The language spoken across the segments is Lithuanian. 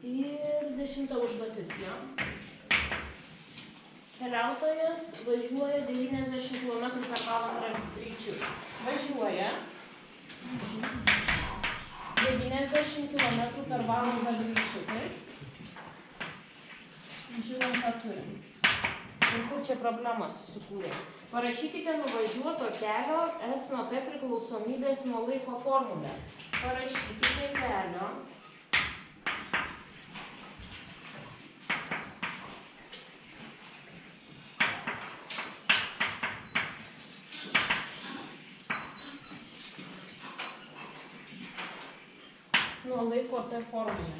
Ir 10 užduotis, jo. Keliautojas važiuoja 90 km/h greičiu. Važiuoja 90 km/h greičiu, taip? Žiūrim, ką turim. Ir kur čia problemas susikūrė. Parašykite nuvažiuoto kelio S nuo T priklausomybės nuo laiko formulę. Parašykite kelio nuo laiko T formulę.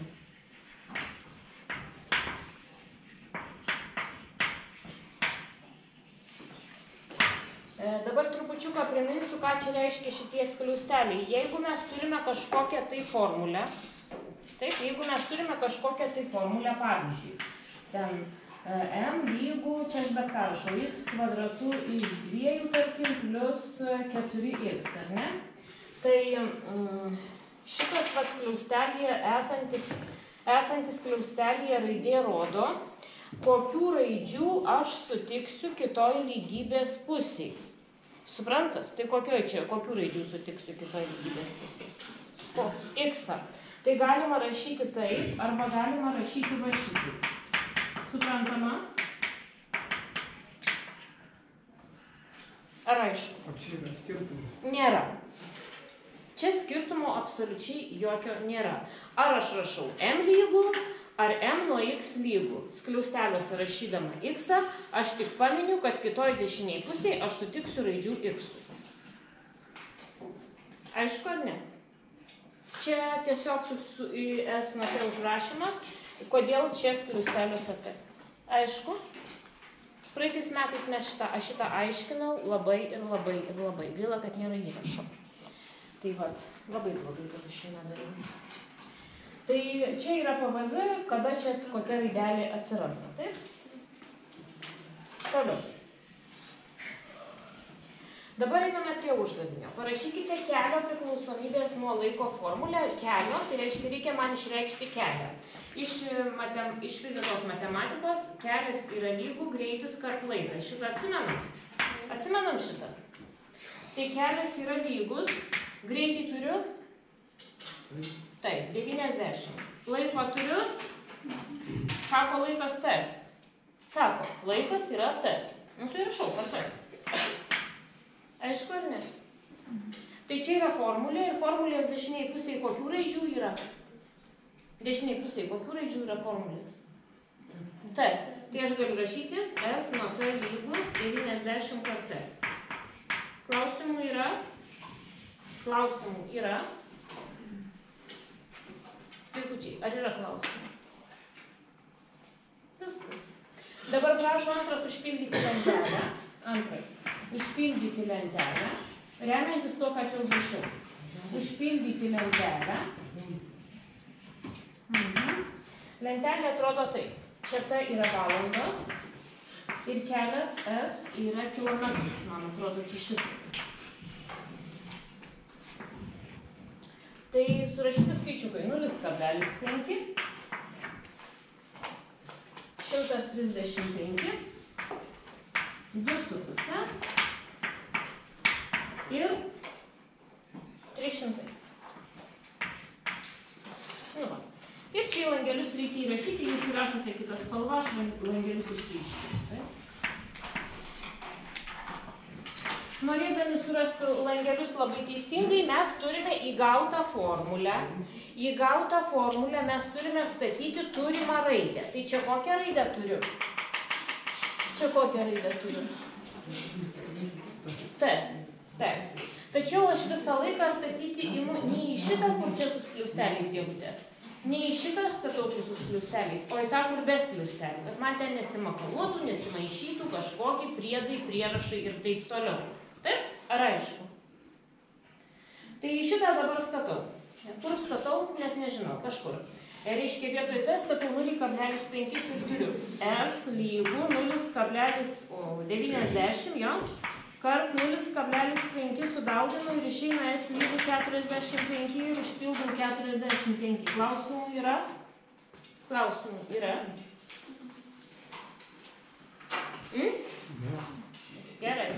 Dabar trupučiuką priminsiu, ką čia reiškia šitie skliausteliai. Jeigu mes turime kažkokią tai formulę, taip, pavyzdžiui, ten m lygų, čia aš bet ką rašau, x kvadratu iš 2, tarkim, plus 4x, ar ne? Tai šitas pats skliaustelyje esantis skliaustelyje raidė rodo, kokių raidžių aš sutiksiu kitoj lygybės pusėj. Suprantat? Tai kokių raidžių sutiksiu kitoj lygybės pusėj? X-a. Tai galima rašyti taip, arba galima rašyti va šitaip. Suprantama? Ar aišku? O čia yra skirtumo? Nėra. Čia skirtumo absoliučiai jokio nėra. Ar aš rašau m lygų, ar m nuo x lygų. Skliausteliuose rašydama x-a, aš tik paminiu, kad kitoj dešiniai pusėje aš sutiksiu raidžių x-ų. Aišku ar ne? Čia tiesiog su s nuo t užrašymas, kodėl čia skliausteliuose t. Aišku? Praeitais metais aš šitą aiškinau labai ir labai. Gaila, kad nėra įrašo. Tai vat, labai blogai, kad aš šiandien nedariau. Tai čia yra PVZ, kada čia kokia raidelė atsiranda, taip? Toliau. Dabar einame prie uždavinio. Parašykite kelio priklausomybės nuo laiko formulę. Kelio, tai reiškia, reikia man išreikšti kelią. Iš fizikos matematikos kelias yra lygų greitis kart laikas. Šitą atsimenam? Atsimenam šitą? Tai kelias yra lygus, greitį turiu? Taip, 90. Laiko turiu? Sako laikas T. Sako, laikas yra T. Nu tai rašau, ar T. Aišku ar ne? Tai čia yra formulė ir formulės dešiniai pusėje kokių raidžių yra? Dešiniai pusėje kokių raidžių yra formulės? T. Tai aš galiu rašyti S nuo T lygų 90 kart T. Klausimų yra? Klausimų yra? Vaikučiai, ar yra klausimų? Viskas. Dabar prašau antras užpildyti lentelę. Antras. Užpildyti lentelę. Remiantis to, ką čia užrašiau. Užpildyti lentelę. Lentelė atrodo taip. Čia T yra valandos. Ir kelias S yra kilometras. Man atrodo, čia šitą. Tai surašyti skaičiukai 0,5, 135, 2,5 ir 300. Nu va. Ir čia langelius reikia įrašyti, jūs įrašote kitą spalvą, aš langelius išryškinu. Norėdami surasti langelius labai teisingai, mes turime įgautą formulę. Įgautą formulę mes turime statyti turimą raidę. Tai čia kokią raidę turiu? Čia kokią raidę turiu? T. Tačiau aš visą laiką statyti imu ne į šitą, kur čia su skliausteliais jautė. Ne į šitą statau su skliausteliais, o į tą, kur be skliaustelių. Kad man ten nesimakaluotų, nesimaišytų kažkokie priedai, prierašai ir taip toliau. Taip? Ar aišku? Tai šitą dabar statau. Kur statau? Net nežinau. Kažkur. Reiškia, vietoj T statau 0,5 ir turiu S lygų 0,90, jo, kart 0,5 sudauginu ir išeina S lygų 45 ir užpildau 45. Klausimų yra? Klausimų yra? Gerai.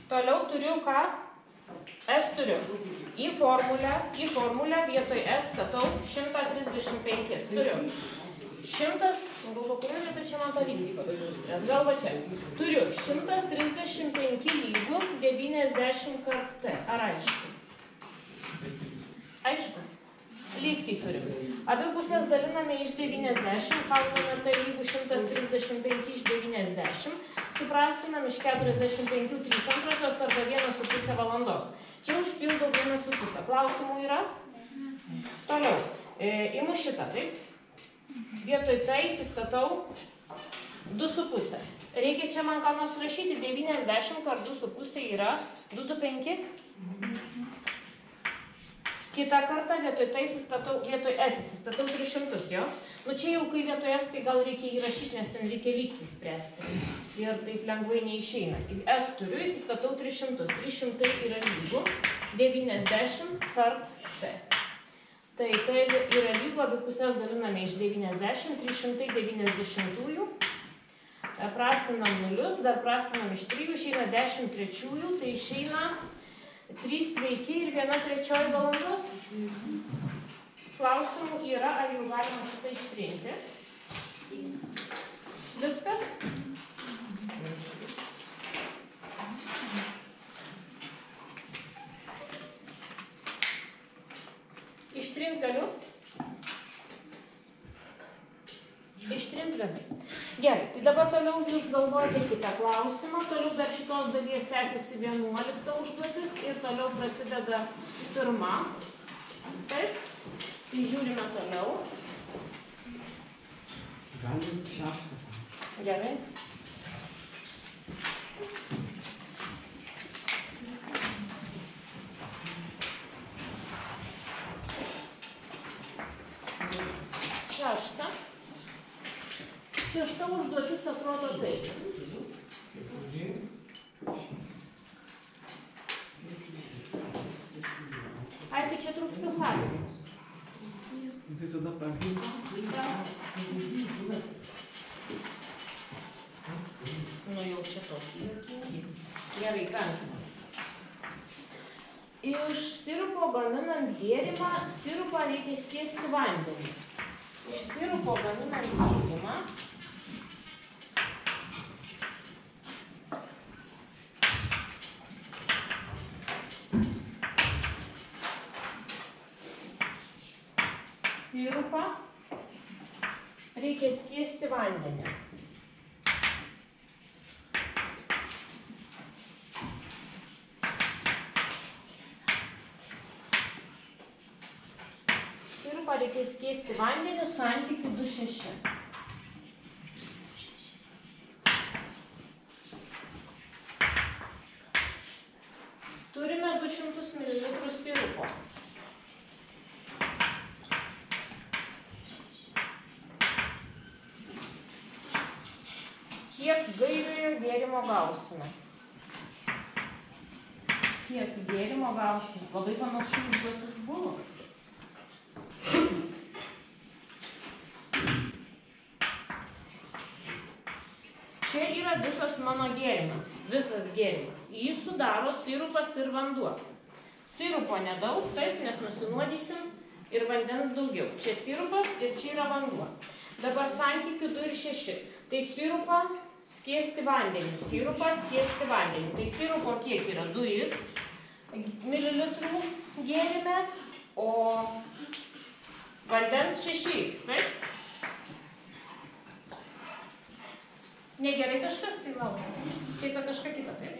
Toliau turiu ką? S turiu. Į formulę vietoj S statau 135. Turiu. 100, galvo, kuriuo metu čia man to lygį pabaigiau, gal va čia. Turiu 135 lygų 90 kart T. Ar aišku? Aišku. Lygtį turim. Abi pusės daliname iš 90, gauname T lygų 135 iš 90. Suprastinam iš 45 3/2 arba 1,5 valandos. Čia užpildau 1,5. Klausimų yra? Toliau. Imu šitą, taip? Vietoj tai įsistatau 2,5. Reikia čia man ką nors rašyti. 90 kart 2,5 yra 225. Kitą kartą vietoj S įsistatau 300, jo? Nu čia jau kai vietoj S, tai gal reikia įrašyti, nes ten reikia lygtį spręsti. Ir taip lengvai neišeina. S turiu, įsistatau 300. 300 yra lygų 90 kart T. Tai yra lygų, abi pusės daliname iš 90, 390-ųjų. Prastinam nulius, dar prastinam iš 3, išeina 10 trečiųjų, tai išeina 3 sveiki ir 1/3 valandos. Klausimų yra, ar jau galima šitą ištrinti. Viskas? Ištrint galiu? Ištrint galiu. Gerai, tai dabar toliau jūs galvojate kitą klausimą. Toliau dar šitos dalies tęsiasi 11 užduotis ir toliau prasideda 1. Taip? Tai žiūrime toliau. Galim 6. Gerai. Šešta užduotis atrodo taip. Ai, tai čia trūksta sąlygos. Tai tada 5. Nu jau čia tokį. Gerai, 5. Iš sirupo gaminant gėrimą, sirupą reikia skiesti vandenį. Iš sirupo gaminant gėrimą reikia skiesti vandenį. Sirupą reikia skiesti vandeniu santykiu 2,6. Turime 200 ml sirupo. Kiek gaiviojo gėrimo gausime? Kiek gėrimo gausime? Labai panašu užduotis buvo. Čia yra visas mano gėrimas. Visas gėrimas. Jį sudaro sirupas ir vanduo. Sirupo nedaug, taip, nes nusinuodysim ir vandens daugiau. Čia sirupas ir čia yra vanduo. Dabar santykių 2 ir 6. Tai sirupą skiesti vandenį. Sirupą skiesti vandenį. Tai sirupo kiek yra 2x mililitrų gėrime, o vandens 6x, taip? Negerai kažkas, tai laukia. Čia apie kažką kitą, taip?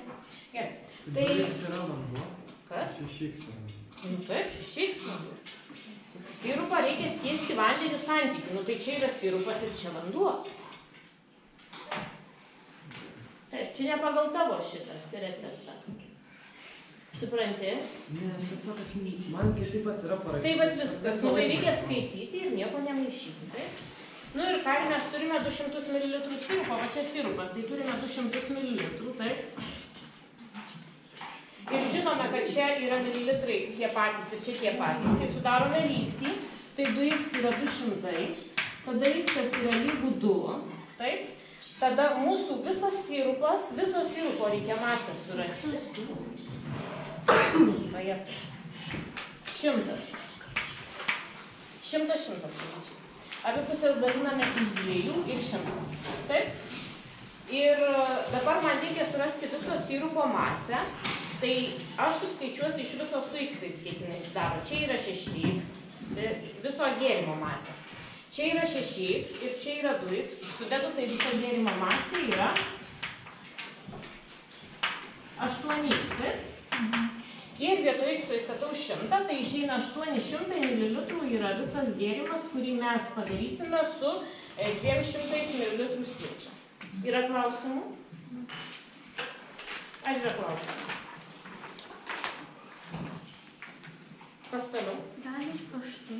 Gerai. Tai 2x yra vanduo. Kas? 6x yra vanduo. Nu taip, 6x vanduo. Sirupą reikia skiesti vandeniu santykiu. Nu tai čia yra sirupas ir čia vanduo. Taip, čia ne pagal tavo šitas receptą. Supranti? Ne, tiesiog man taip pat yra parašyta. Tai vat viskas, nu tai reikia skaityti ir nieko nemaišyti, taip? Nu ir ką, mes turime 200 ml sirupo, va čia sirupas, tai turime 200 ml, taip? Ir žinome, kad čia yra mililitrai tie patys ir čia tie patys, tai sudarome lygtį, tai 2x yra 200, tada x yra lygu 2, taip? Tada mūsų visas sirupas, viso sirupo reikia masę surasti. 100. 100. Abi pusės daliname iš 2 ir 100. Taip? Ir dabar man reikia surasti viso sirupo masę. Tai aš suskaičiuosiu iš viso su x-ais, kiek jinai sudaro. Čia yra 6x, viso gėrimo masė. Čia yra 6x ir čia yra 2x. Sudedu, tai viso gėrimo masė yra 8x, taip? Ir vietoj x įstatau 100, tai išeina 800 ml yra visas gėrimas, kurį mes padarysime su 200 ml sirupu. Yra klausimų? Ar yra klausimų? Kas toliau? Dalis 8.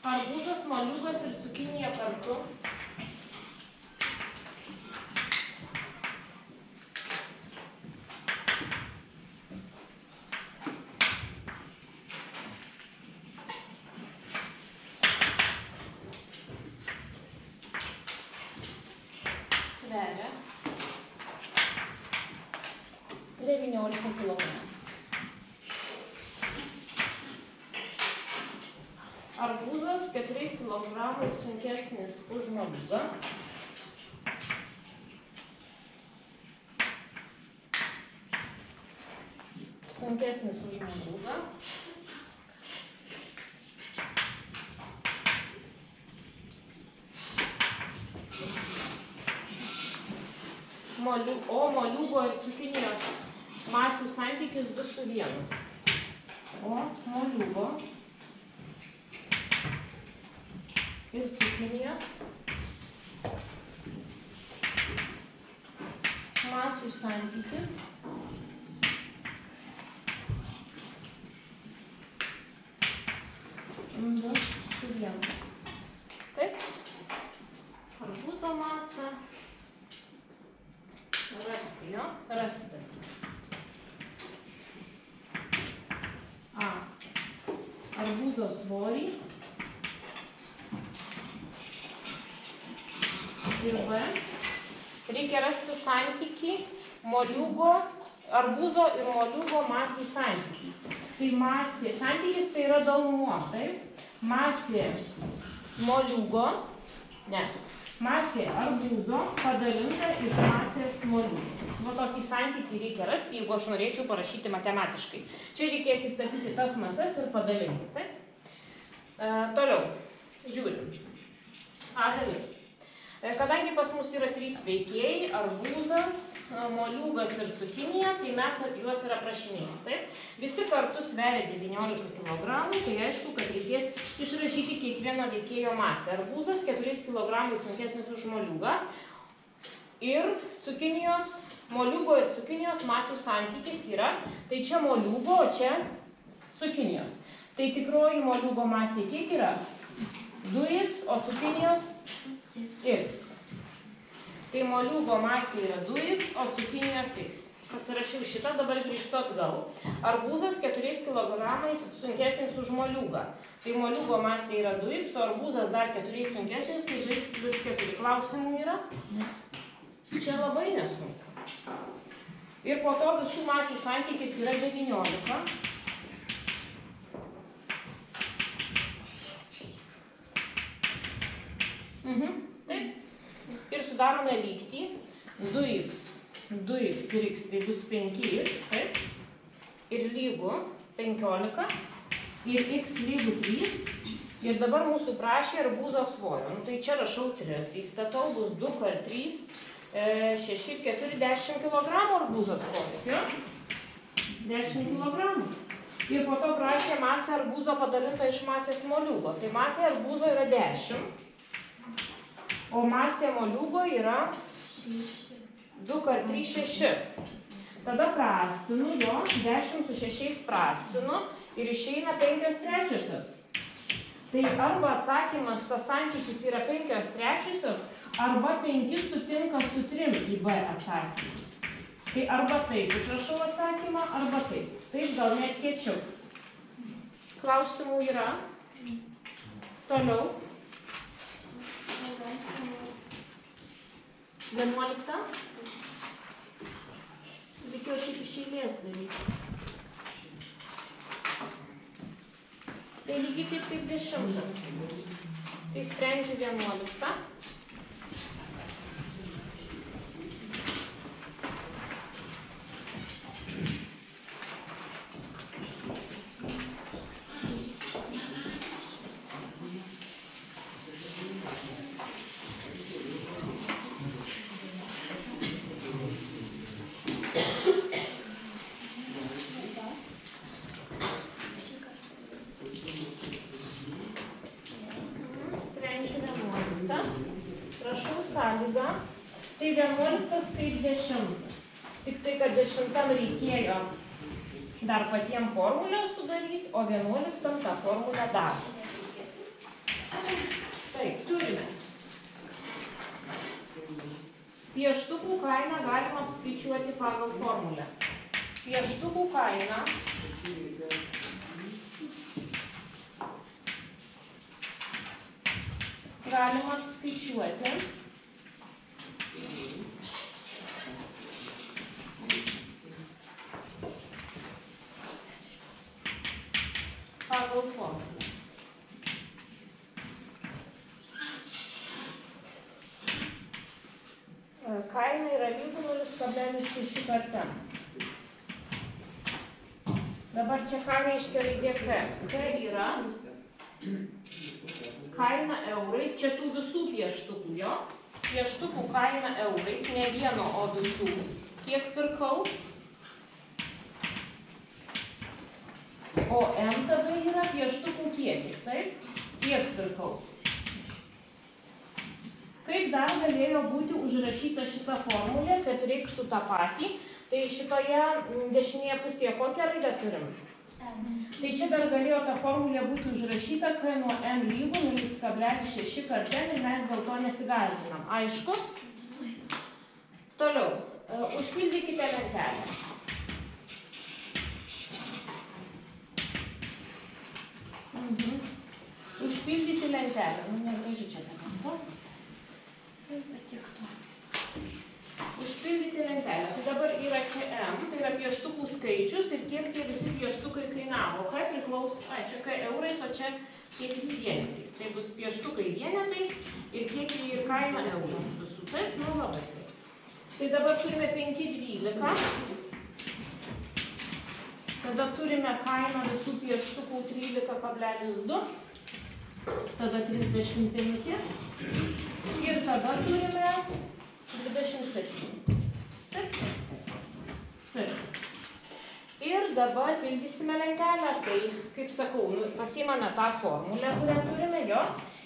Arbūzas, moliūgas ir cukinija kartu. Sveria 19 kg. Arbūzas 4 kg sunkesnis už moliūgą. Sunkesnis už moliūgą. O moliūgo ir cukinijos masių santykis 2:1. O moliūgo ir cukinijos masių santykis 2:1. Taip? Arbūzo masę. Rasti jo. Rasti. A. Arbūzo svorį. Ir B. Reikia rasti santykį arbūzo ir moliūgo masių santykį. Tai masė, santykis tai yra dalmuo, taip? Masė moliūgo, masė arbūzo padalinta iš masės moliūgo. Va tokį santykį reikia rasti, jeigu aš norėčiau parašyti matematiškai. Čia reikės įstatyti tas masas ir padalinti, taip? Toliau, žiūrim. A dalis. Kadangi pas mus yra 3 veikėjai, arbūzas, moliūgas ir cukinija, tai mes juos ir aprašinėjom, taip? Visi kartu sveria 19 kg, tai aišku, kad reikės išrašyti kiekvieno veikėjo masę. Arbūzas 4 kg sunkesnis už moliūgą ir moliūgo ir cukinijos masių santykis yra, tai čia moliūgo, o čia cukinijos. Tai tikroji moliūgo masė kiek yra? 2x, o cukinijos x. Tai moliūgo masė yra 2x, o cukinijos x. Pasirašiau šitą, dabar grįžtu atgal. Arbūzas 4 kg sunkesnis už moliūgą. Tai moliūgo masė yra 2x, o arbūzas dar 4 sunkesnis, tai 2x plus 4. Klausimų yra? Čia labai nesunku. Ir po to visų masių santykis yra 19. Taip. Ir sudarome lygtį 2x ir x, tai bus 5x, taip. Ir lygu 15. Ir x lygu 3. Ir dabar mūsų prašė arbūzo svorio. Tai čia rašau 3. Įstatau bus 2 per 3, 6 ir 4, 10 kg arbūzo svoris, jo? 10 kg. Ir po to prašė masę arbūzo padalintą iš masės moliūgo. Tai masė arbūzo yra 10, o masė moliūgo yra 2 × 3 = 6. Tada prastinu jo, 10 su 6 prastinu ir išeina 5/3. Tai arba atsakymas, tas santykis yra 5/3, arba 5 sutinka su 3 į B atsakymą. Tai arba taip užrašau atsakymą, arba taip. Taip gal net kiečiau. Klausimų yra? Toliau. 11. Reikėjo šiaip iš eilės daryti. Tai lygiai taip kaip 10. Tai sprendžiu 11. Tai 11 kaip 10. Tik tai, kad 10 reikėjo dar patiem formulę sudaryti, o 11 tą formulę dažo. Taip, turime. Pieštukų kainą galima apskaičiuoti pagal formulę. Pieštukų kainą galima apskaičiuoti pagal formulę. Kaina yra lygu 0,6 × Dabar čia ką reiškia raidė K? K yra kaina eurais, čia tų visų pieštukų, jo? Pieštukų kaina eurais, ne vieno, o visų. Kiek pirkau? O M tada yra pieštukų kiekis, taip? Kiek pirkau? Kaip dar galėjo būti užrašyta šita formulė, kad reikštų tą patį? Tai šitoje dešinėje pusėje kokią raidę turim? Tai čia dar galėjo ta formulė būti užrašyta, kai nuo M lygu 0,6 × N ir mes dėl to nesigąsdinam. Aišku? Toliau. Užpildykite lentelę. Užpildyti lentelę. Nu, negraži čia ta kampa. Taip, patiktų. Užpildyti lentelę. Tai dabar yra čia M, tai yra pieštukų skaičius ir kiek tie visi pieštukai kainavo. K priklauso, čia K eurais, o čia kiekis vienetais. Tai bus pieštukai vienetais ir kiekiai ir kaina euros visų. Taip, nu labai taip. Tai dabar turime 5,12. Tada turime kainą visų pieštukų 13,2. Tada 35. Ir tada turime 27. Taip. Taip. Ir dabar pildysime lentelę. Tai, kaip sakau, pasiimame tą formulę, kurią turime jo,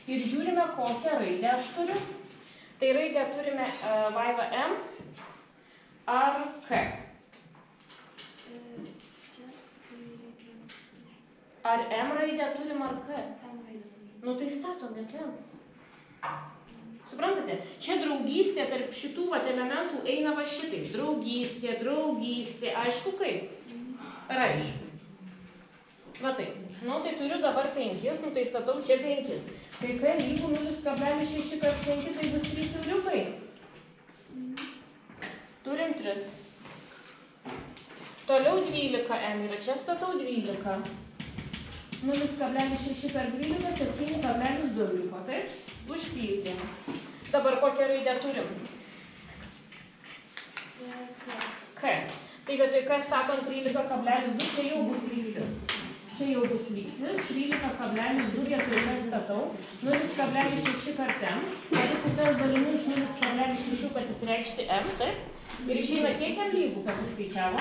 ir žiūrime, kokią raidę aš turiu. Tai raidę turime vaiva M ar K. Ar M raidę turim ar K? Nu tai statom vietėm. Suprantate? Čia draugystė tarp šitų elementų eina va šitaip. Draugystė, draugystė. Aišku kaip? Ar aišku? Va taip. Nu tai turiu dabar 5, nu tai statau čia 5. Tai K lygu 0,6 × 5, tai bus 3 euriukai. Turim 3. Toliau 12M yra. Čia statau 12. 0,6 × 12, 7,2 euriuko. Taip? Užpildėm. Dabar kokią raidę turim? K. Tai vietoj K statom 13,2, čia jau bus lygtis. Čia jau bus lygtis. 13,2 vietoj K statau. 0,6 × M. Jeigu pusės dalinu iš 0,6, kad jis reikšti M, taip? Ir išeina kiek M lygų, kas suskaičiavo?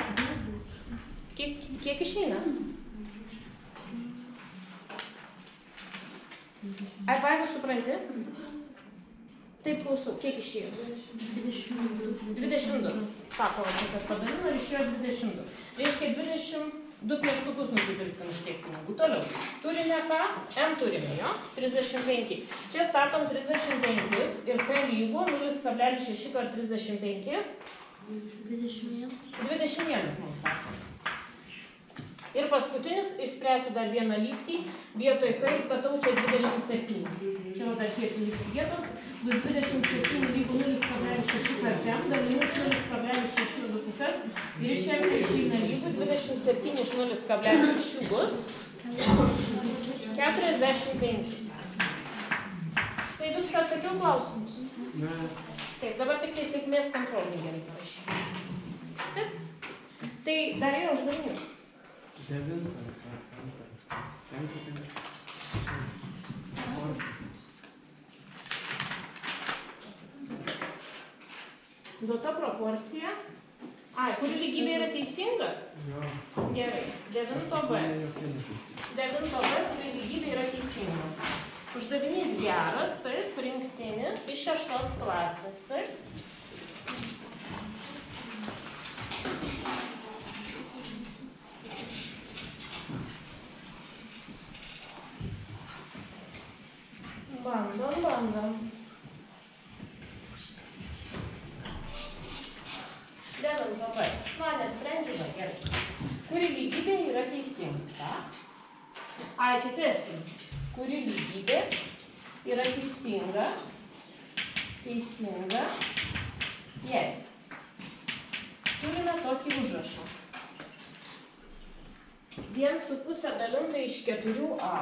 Kiek išeina? Ar Vaiva supranti? Taip, klausau, kiek išėjo? 22. Sako, kad padalino ir išėjo 22. Reiškia 22 pieštukus nusipirksim iš tiek pinigų. Toliau. Turime ką? M turime, jo? 35. Čia statom 35 ir P lygu 0,6 per 35. 21 mums sako. Ir paskutinis, išspręsiu dar vieną lygtį, vietoj K statau čia 27. Čia dar kiek liks vietos, bus 27 lygu 0,6 per M, dalinu iš 0,6 ir 2 pusės, ir iš M išeina lygu 27 iš 0,6 bus 45. Tai viską atsakiau klausimus? Ne. Taip, dabar tik tai sėkmės kontrolinį gerai parašyti. Tai dar yra uždavinių. 9. Duota proporcija. Ai, kuri lygybė yra teisinga? Jo. Gerai. 9B. 9B, kuri lygybė yra teisinga. Uždavinys geras, taip, rinktinis iš 6 klasės, taip. Bandom. 9B. Nesprendžiu, gerai. Kuri lygybė yra teisinga? Ai, čia testinis. Kuri lygybė yra teisinga? Jei. Turime tokį užrašą. 1,5 dalinta iš 4a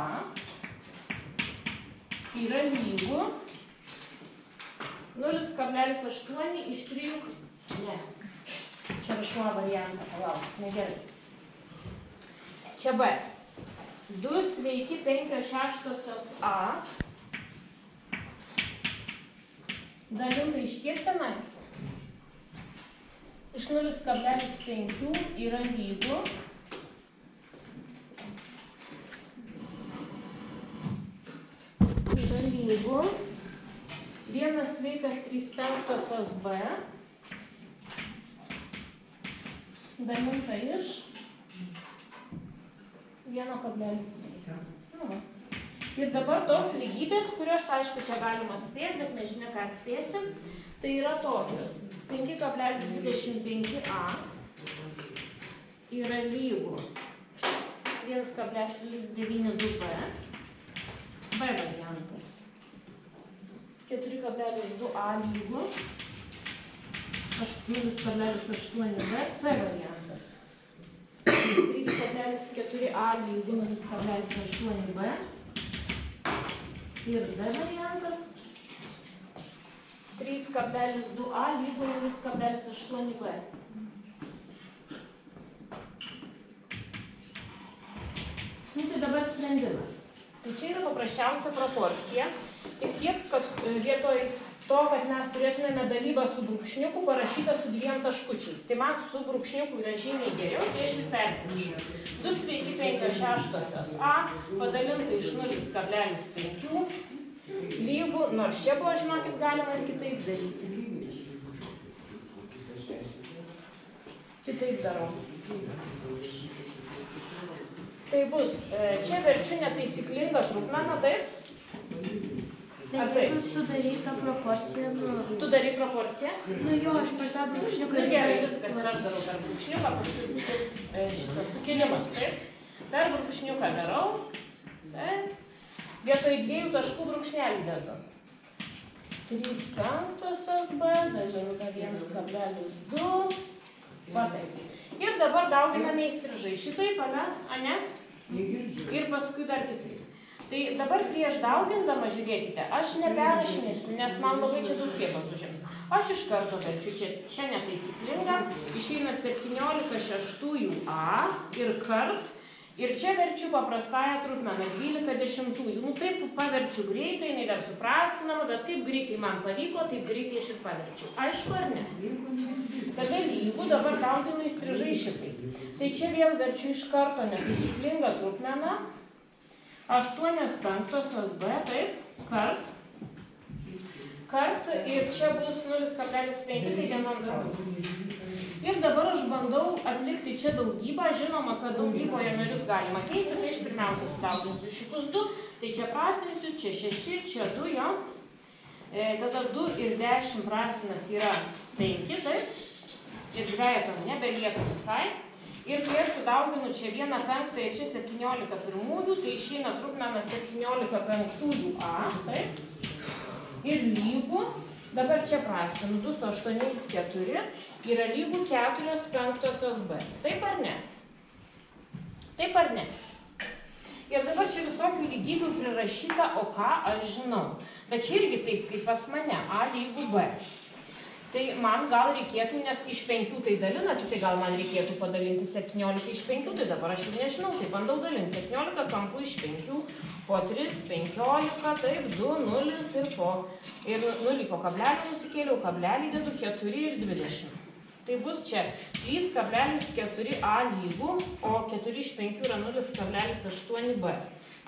yra lygu 0,8 iš 3. Ne. Čia rašuo variantą, palauk, negerai. Čia B. 2 sveiki 5/6 A dalinta iš kiek tenai? Iš 0,5 yra lygu 1 sveikas 3/5 B dalinta iš 1,5. Ir dabar tos lygybės, kurios, aišku, čia galima spėti, bet nežinia, ką atspėsim, tai yra tokios. 5,25a yra lygu 1,92b, B variantas. 4,2a lygu 0,8b, C variantas. 3,4a lygu 0,8b ir D variantas. 3,2a lygu 0,8b. Tai dabar sprendimas. Tai čia yra paprasčiausia proporcija. Tik tiek, kad vietoj to, kad mes turėtumėme dalybą su brūkšniuku, parašyta su 2 taškučiais. Tai man su brūkšniuku yra žymiai geriau, tai aš ir persirašau. 2 sveiki 5/6 A padalinta iš 0,5 lygu, nors čia buvo, žinokit, galima ir kitaip daryti. Kitaip darau. Tai bus, čia verčiu netaisyklingą trupmeną, taip? Bet jeigu tu darai tą proporciją, Tu darai proporciją? Jo, aš per tą brūkšniuką... Gerai, viskas, ir aš darau per brūkšniuką, paskui šitas sukilimas, taip? Per brūkšniuką darau, taip? Vietoj 2 taškų brūkšnelį dedu. 3/5 B dalinta 1,2. Va taip. Ir dabar dauginame įstrižai. Šitaip, ane? Ir paskui dar kitaip. Tai dabar prieš daugindama, žiūrėkite, aš neperrašinėsiu, nes man labai čia daug vietos užims. Aš iš karto verčiu, čia netaisyklinga, išeina 17/6 A ir kart, ir čia verčiu paprastąją trupmeną 12/10. Nu taip paverčiu greitai, jinai dar suprastinama, bet kaip greitai man pavyko, taip greitai aš ir paverčiu. Aišku ar ne? Tada lygu, dabar dauginu įstrižai šitaip. Tai čia vėl verčiu iš karto netaisyklingą trupmeną. 8/5 b, taip, kart ir čia bus 0,5, tai 1/2. Ir dabar aš bandau atlikti čia daugybą, žinoma, kad daugyboje narius galima keisti, tai aš pirmiausia sudauginsiu šitus 2, tai čia prastinsiu, čia 6, čia 2, jo. Tada 2 ir 10 prastinas yra 5, taip, ir dvejeto nebelieka visai. Ir kai aš sudauginu čia 1/5 ir čia 17/1, tai išeina trupmena 17/5 a, taip. Ir lygu, dabar čia prastinu 2 su 8, 4, yra lygu 4/5 b. Taip ar ne? Taip ar ne? Ir dabar čia visokių lygybių prirašyta, o ką aš žinau. Bet čia irgi taip, kaip pas mane, a lygu b. Tai man gal reikėtų, nes iš 5 tai dalinasi, tai gal man reikėtų padalinti 17 iš 5, tai dabar aš jau nežinau, tai bandau dalinti 17 kampų iš 5, po 3, 15, taip, 2, 0 ir 0 po kablelį nusikėliau, kablelį dedu 4 ir 20. Tai bus čia 3,4a lygu, o 4 iš 5 yra 0,8b.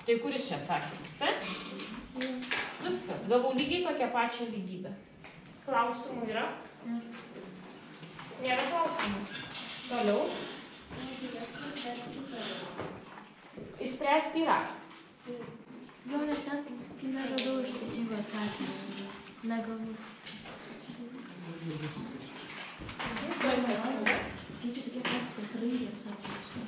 Tai kuris čia atsakymas? C? Viskas, gavau lygiai tokią pačią lygybę. Klausimų yra? Nėra klausimų. Toliau. Įspręsti yra. Jo, nes ten neradau iš teisingo atsakymą. Negavau. Skaičiu tokie pats, kad raidės atveju.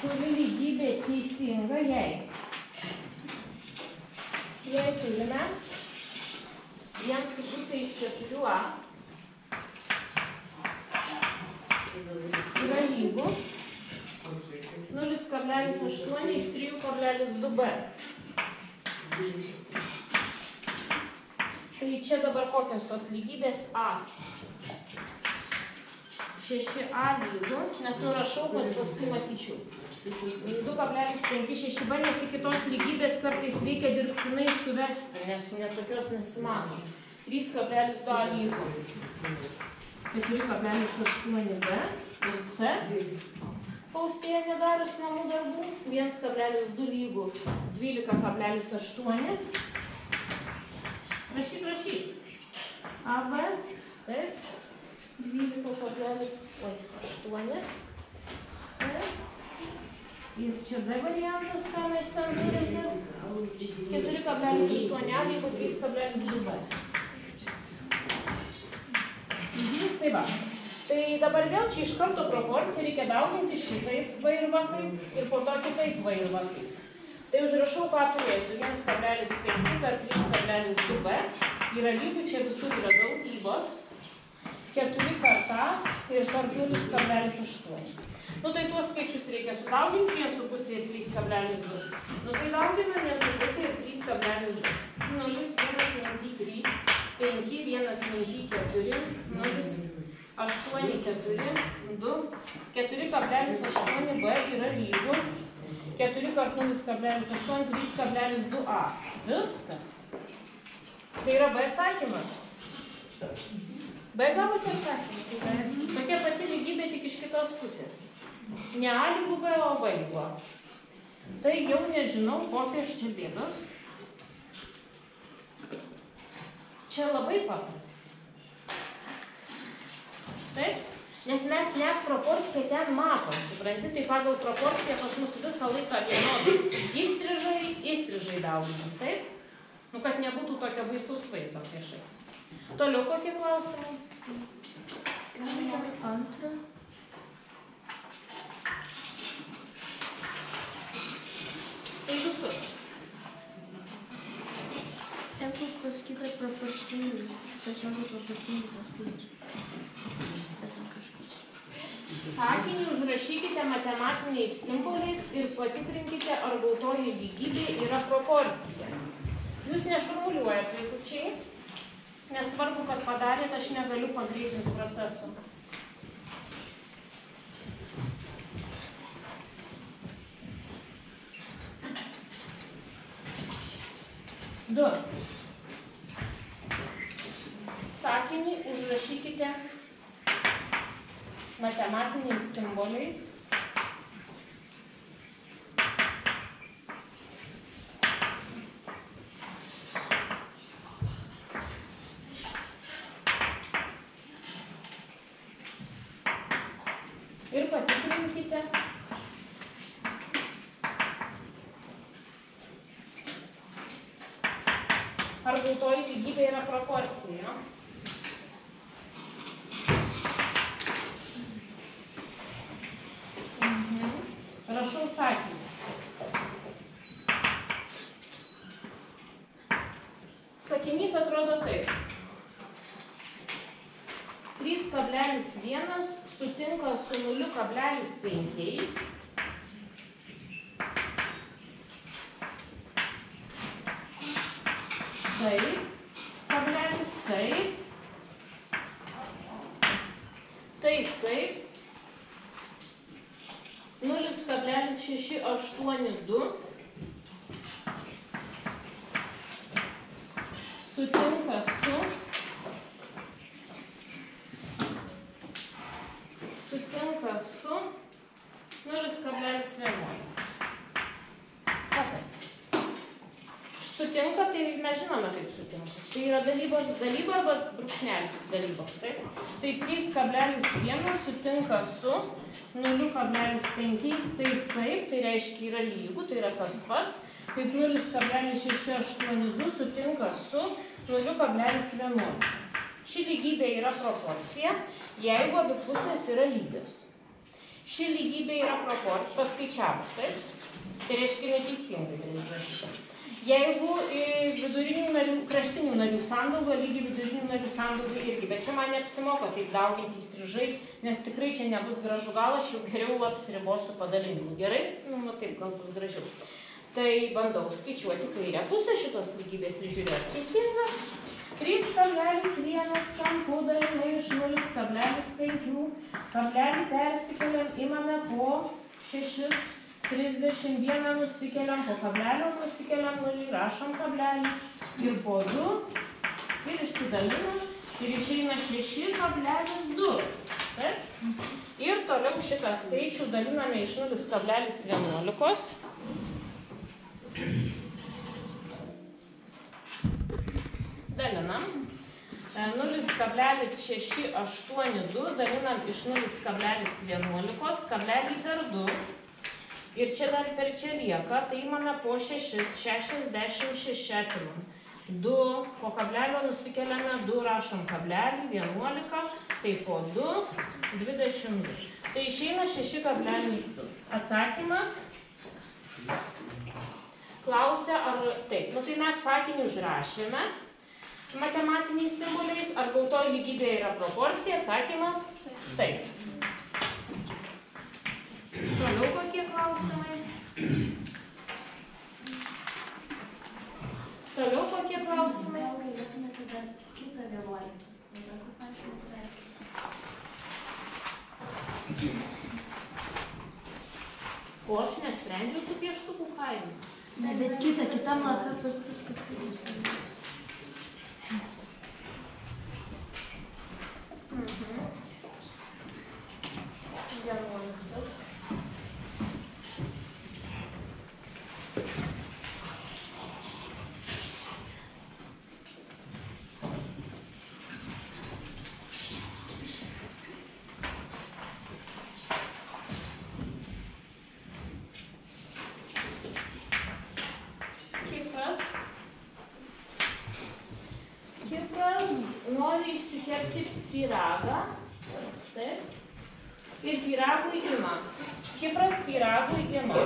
Kuri lygybė teisinga, jei turime 1,5 iš 4a yra lygu 0,8 iš 3,2b. Tai čia dabar kokios tos lygybės a. 6a lygu, nes nurašau, kad paskui matyčiau. 2,56b, nes iki tos lygybės kartais reikia dirbtinai suvesti, nes netokios nesimano. 3,2a lygu 4,8b ir c. Paustėje nedarius namų darbų. 1,2 lygu 12,8. Rašyk. AB, taip. 12,8. Ir čia D variantas, ką mes ten turime. 4,8 lygu 3,2b. Tai va. Tai dabar vėl čia iš karto proporciją reikia dauginti šitaip v ir v ir po to kitaip v ir v. Tai užrašau, ką turėsiu. 1,5 per 3,2b yra lygu, čia visur yra daugybos. 4 per tą ir per 0,8. Nu tai tuos skaičius reikia sudauginti 1,5 ir 3,2. Nu tai dauginam 1,5 ir 3,2. 0, 1 minty 3, 5, 1 minty 4, 0, 8, 4, 2, 4,8b yra lygu 4 kart 0,8, 3,2a. Viskas. Tai yra B atsakymas. B gavote atsakymą. Tokia pati lygybė tik iš kitos pusės. Ne A lygu B, o B lygu A. Tai jau nežinau, kokios čia bėdos. Čia labai paprasta. Taip? Nes mes net proporciją ten matom, supranti, tai pagal proporciją pas mus visą laiką vienodai. Įstrižai dauginam, taip? Nu, kad nebūtų tokio baisaus vaizdo prieš akis. Toliau kokie klausimai? Antrą. Tai visur. Ten kur pasakyta proporcingai. tiesiog proporcingi paskui. Sakinį užrašykite matematiniais simboliais ir patikrinkite, ar gautoji lygybė yra proporcija. Jūs nešurmuliuojate, vaikučiai. Nesvarbu, kad padarėte, aš negaliu pagreitinti proceso. Du. Sakinį užrašykite matematiniais simboliais. Ir patikrinkite, ar gautoji lygybė yra proporcija. Rašau sakinį. Sakinys atrodo taip. 3,1 sutinka su 0,5. Taip, kablelis taip. Taip, taip. 0,682 sutinka su 0,11. Sutinka, tai mes žinome, kaip sutinka. Tai yra dalyba arba brūkšnelis dalybos. Taip? Tai 3,1 sutinka su 0,5. Taip, tai reiškia yra lygu, tai yra tas pats. Kaip 0,682 sutinka su 0,11. Ši lygybė yra proporcija, jeigu abi pusės yra lygios. Ši lygybė yra proporcija, paskaičiavus, taip? Tai reiškia neteisingai užrašyta. Jeigu vidurinių narių, kraštinių narių sandauga lygi vidurinių narių sandauga irgi, bet čia man neapsimoka taip dauginti įstrižai, nes tikrai čia nebus gražu, gal aš jau geriau apsiribosiu padalinimu. Gerai? Nu taip, gal bus gražiau. Tai bandau skaičiuoti kairę pusę šitos lygybės ir žiūrėti. Teisinga? 3,1 kampu dalinai iš 0,5. Kablelį persikeliam, imame po 6. 31 nusikeliam, po kablelio nusikeliam 0, rašom kablelį ir po 2 ir išsidalinam ir išeina 6,2. Taip? Ir toliau šitą skaičių daliname iš 0,11. Dalinam. 0,682 dalinam iš 0,11, kablelį per 2. Ir čia dar per čia lieka, tai imame po 6, 66 atimam. 2, po kablelio nusikeliame 2, rašom kablelį, 11, tai po 2, 22. Tai išeina 6,2. Atsakymas klausia, ar taip. Nu tai mes sakinį užrašėme matematiniais simboliais, ar gautoji lygybė yra proporcija. Atsakymas taip. Toliau kokie klausimai? Toliau kokie klausimai? Gal galėtumėte dar kitą 11. Ko aš nesprendžiau su pieštukų kaimu? Ne, bet kitam lapė paskutinis. Vienuoliktas. Kipras nori išsikepti pyragą. Taip. Ir pyragui ima. Kipras pyragui ima.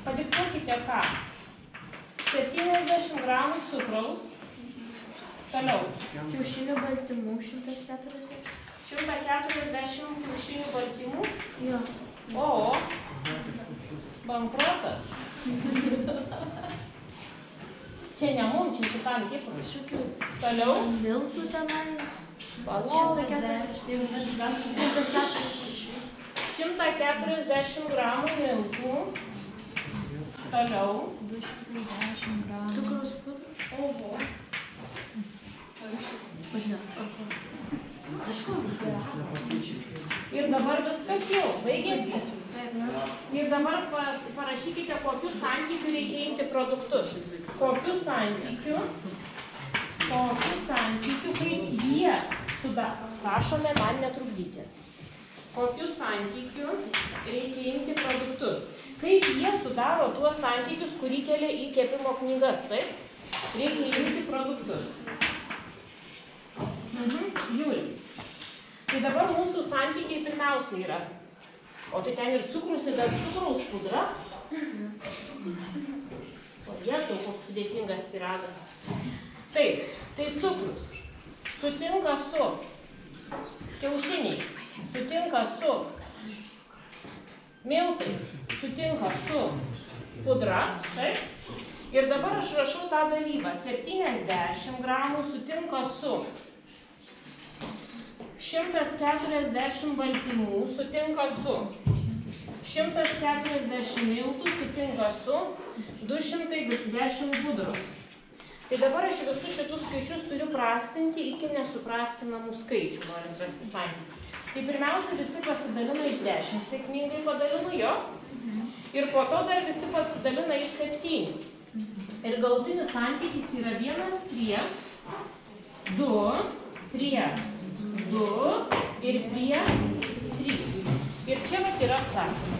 Padiktuokite ką? 70 gramų cukraus, Toliau. Kiaušinių baltymų 140. 140 kiaušinių baltymų. Jo. O, bankrotas. Čia ne mum, čia šitam tipui. Kažkokių Toliau. miltų tenais. 140 gramų miltų. Toliau. 210 gramų. Cukraus pudra. Oho. Ir dabar viskas jau, baigėsi. Ir dabar parašykite, kokiu santykiu reikia imti produktus. Kokiu santykiu, kaip jie sudaro. Prašome man netrukdyti. Kokiu santykiu reikia imti produktus. Kaip jie sudaro tuos santykius, kurį kelia į kepimo knygas, taip? Reikia imti produktus. Žiūrim. Tai dabar mūsų santykiai pirmiausia yra. O tai ten ir cukrus, ir dar cukraus pudra. O jetau, koks sudėtingas pyragas. Taip, tai cukrus sutinka su kiaušiniais, sutinka su miltais, sutinka su pudra. Taip. Ir dabar aš rašau tą dalybą. 70 gramų sutinka su 140 baltymų, sutinka su 140 miltų, sutinka su 210 pudros. Tai dabar aš visus šitus skaičius turiu prastinti iki nesuprastinamų skaičių, norint rasti santykį. Tai pirmiausia, visi pasidalina iš 10, sėkmingai padalinu jo. Ir po to dar visi pasidalina iš 7. Ir galutinis santykis yra 1 prie 2 prie 2 ir prie 3. Ir čia vat yra atsakymas.